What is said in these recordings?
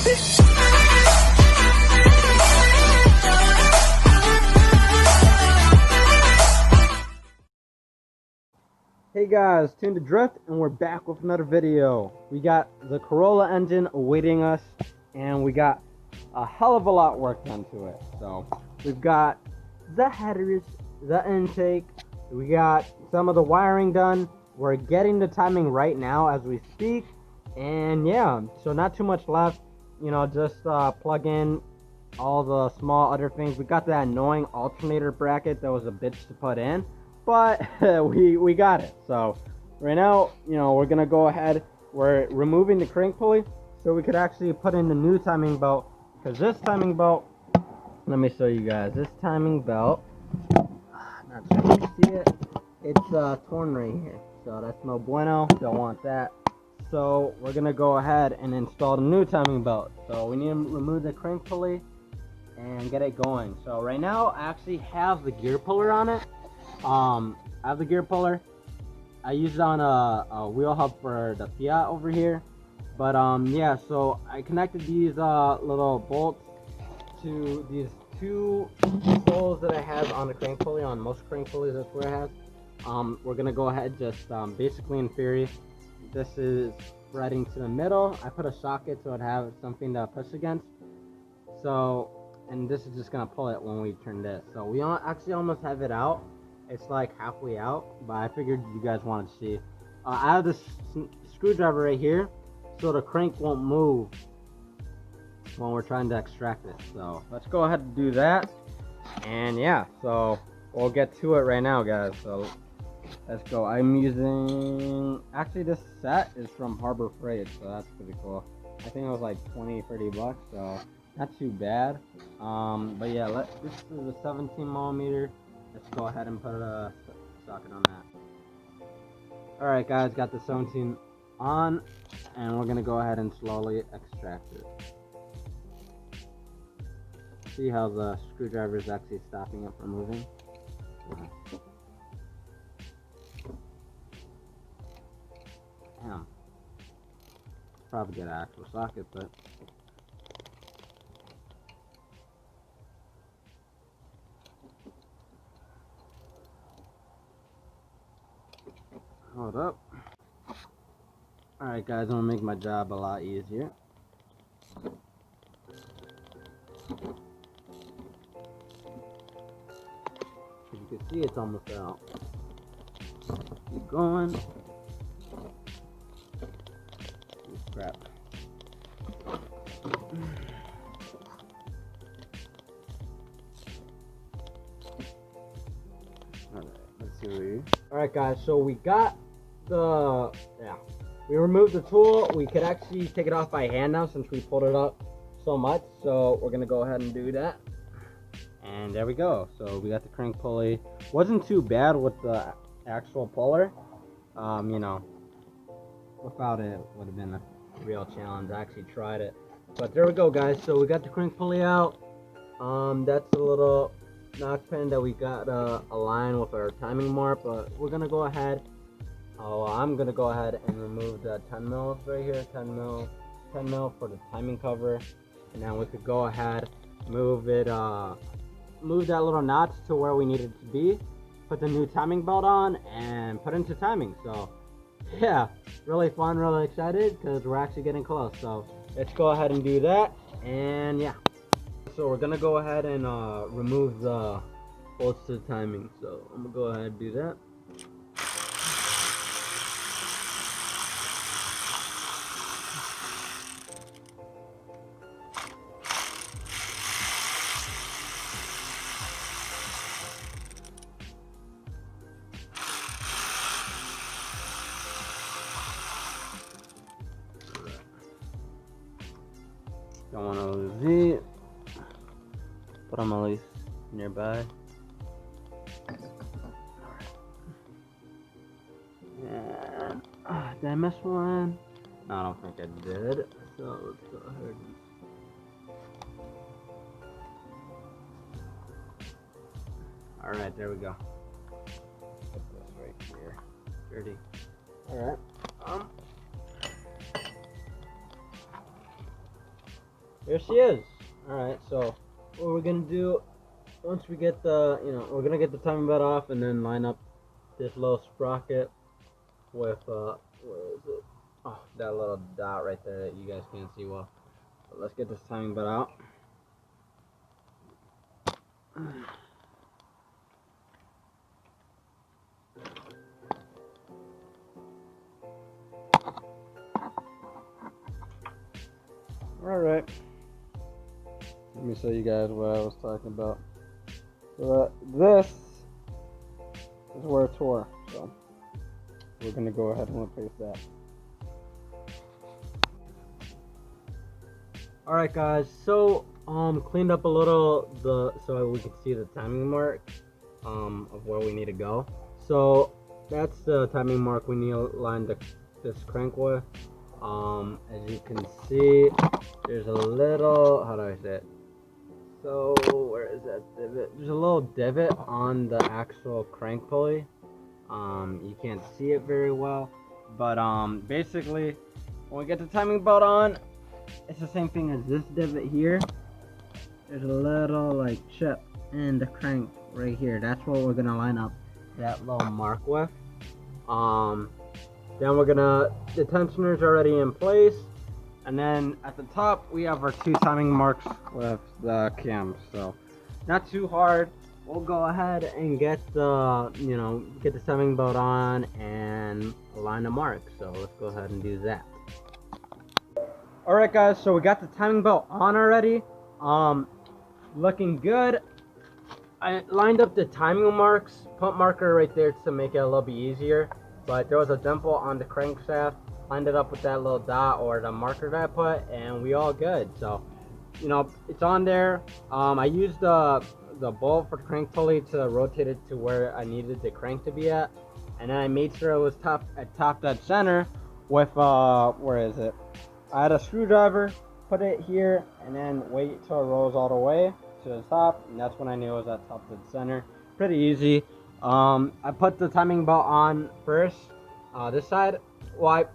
Hey guys, tuned to Drift, and we're back with another video. We got the Corolla engine awaiting us, and we got a hell of a lot worked onto it. So we've got the headers, the intake, we got some of the wiring done. We're getting the timing right now as we speak, and yeah, so not too much left. You know, just plug in all the small other things. We got that annoying alternator bracket that was a bitch to put in, but we got it. So right now, you know, we're gonna go ahead, we're removing the crank pulley so we could actually put in the new timing belt, because this timing belt, let me show you guys, this timing belt, not sure if you can see it, it's torn right here, so that's no bueno, don't want that. So we're gonna go ahead and install the new timing belt. So we need to remove the crank pulley and get it going. So right now I actually have the gear puller on it. I have the gear puller. I use it on a wheel hub for the Fiat over here. But yeah, so I connected these little bolts to these two holes that I have on the crank pulley. On most crank pulleys, that's where I have. We're gonna go ahead, just basically in theory, this is threading to the middle. I put a socket so I'd have something to push against. So, and this is just gonna pull it when we turn this. So we actually almost have it out. It's like halfway out, but I figured you guys wanted to see. I have this screwdriver right here, so the crank won't move when we're trying to extract this. So let's go ahead and do that. And yeah, so we'll get to it right now, guys. So let's go. I'm using, actually this set is from Harbor Freight, so that's pretty cool. I think it was like 20-30 bucks, so not too bad. But yeah, this is a 17 millimeter. Let's go ahead and put a socket on that. Alright guys, got the 17 on, and we're gonna go ahead and slowly extract it. See how the screwdriver is actually stopping it from moving? Damn. Probably get an actual socket, but hold up. Alright guys, I'm gonna make my job a lot easier. As you can see, it's almost out. Keep going. Crap. Alright, let's see. Alright guys, so we got we removed the tool. We could actually take it off by hand now since we pulled it up so much. So we're gonna go ahead and do that. And there we go. So we got the crank pulley. Wasn't too bad with the actual puller. You know, without it would have been a real challenge. I actually tried it. But there we go, guys. So we got the crank pulley out. That's a little knock pin that we got aligned with our timing mark, but we're gonna go ahead. I'm gonna go ahead and remove the 10 mils right here, 10 mil for the timing cover, and then we could go ahead, move it, move that little notch to where we need it to be, put the new timing belt on, and put into timing. So yeah, really fun, really excited because we're actually getting close. So let's go ahead and do that, and yeah. So we're gonna go ahead and remove the bolts to the timing. So I'm gonna go ahead and do that. Don't want to lose it, but I'm at least nearby. And, did I miss one? No, I don't think I did. So let's go ahead. Alright, there we go. Put this right here. Dirty. Alright. Here she is. Alright, so what we're gonna do once we get the, we're gonna get the timing belt off and then line up this little sprocket with, where is it? Oh, that little dot right there that you guys can't see well. So let's get this timing belt out. Alright. Let me show you guys what I was talking about. So this is where it tore. So we're gonna go ahead and replace that. Alright guys, so cleaned up a little so we can see the timing mark of where we need to go. So that's the timing mark we need to line this crank with. As you can see, there's a little, how do I say it? So where is that divot? There's a little divot on the actual crank pulley. You can't see it very well, but basically when we get the timing belt on, it's the same thing as this divot here. There's a little like chip in the crank right here. That's what we're gonna line up that little mark with. Then the tensioner's already in place, and then at the top we have our 2 timing marks with the cams. So not too hard. We'll go ahead and get the get the timing belt on and align the mark. So let's go ahead and do that. Alright guys, so we got the timing belt on already. Looking good. I lined up the timing marks, pump marker right there to make it a little bit easier. But there was a dimple on the crankshaft. Lined it up with that little dot or the marker that I put, and we all good. So, it's on there. I used the bolt for the crank pulley to rotate it to where I needed the crank to be at, and then I made sure it was top dead center with where is it? I had a screwdriver, put it here, and then wait till it rolls all the way to the top, and that's when I knew it was at top dead center. Pretty easy. I put the timing belt on first, this side. Well,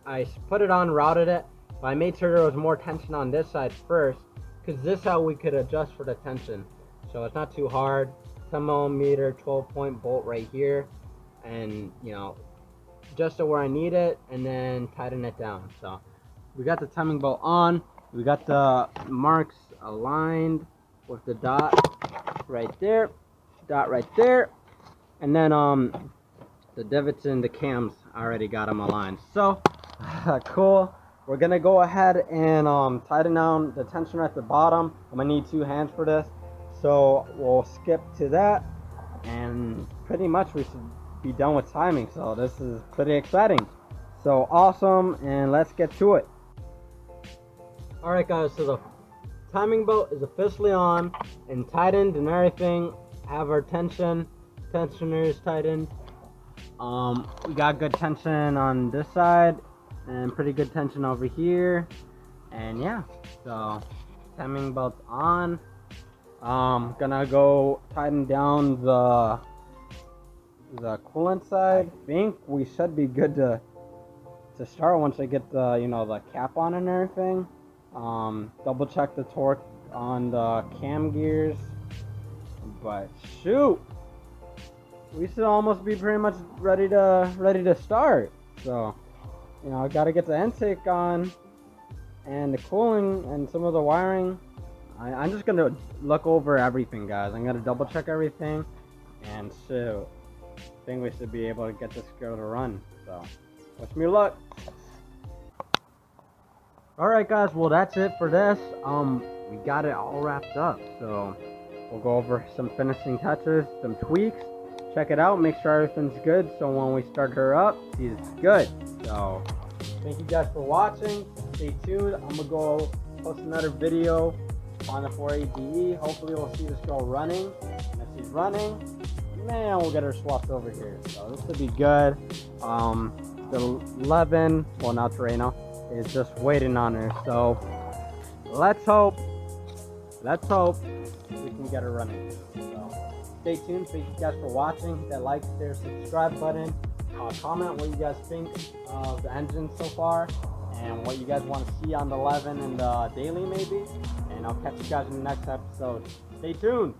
I put it on, routed it, but I made sure there was more tension on this side first, because this is how we could adjust for the tension. So it's not too hard. 10mm 12-point bolt right here, and just where I need it, and then tighten it down. So we got the timing belt on. We got the marks aligned with the dot right there, and then the divots and the cams, I already got them aligned. So cool. We're gonna go ahead and tighten down the tensioner at the bottom. I'm gonna need 2 hands for this, so we'll skip to that, and pretty much we should be done with timing. So this is pretty exciting. So awesome, and let's get to it. Alright guys, so the timing belt is officially on and tightened and everything. Have our tensioners tightened. We got good tension on this side and pretty good tension over here, and yeah, so timing belt's on. Gonna go tighten down the coolant side. I think we should be good to start once I get the the cap on and everything. Double check the torque on the cam gears, but shoot, we should almost be pretty much ready to start. So I gotta get the intake on and the cooling and some of the wiring. I'm just gonna look over everything, guys. I'm gonna double check everything, and shoot, I think we should be able to get this girl to run. So wish me luck. Alright guys, well that's it for this. We got it all wrapped up, so we'll go over some finishing touches, some tweaks, check it out, make sure everything's good, so when we start her up, she's good. So thank you guys for watching. Stay tuned. I'm gonna go post another video on the 480DE. Hopefully we'll see this girl running, and if she's running, man, we'll get her swapped over here. So this should be good. The 11, well now Terreno, is just waiting on her. So let's hope we can get her running. So stay tuned. Thank you guys for watching. Hit that like, share, subscribe button. Comment what you guys think of the engine so far, and what you guys want to see on the 11 and the daily maybe. And I'll catch you guys in the next episode. Stay tuned.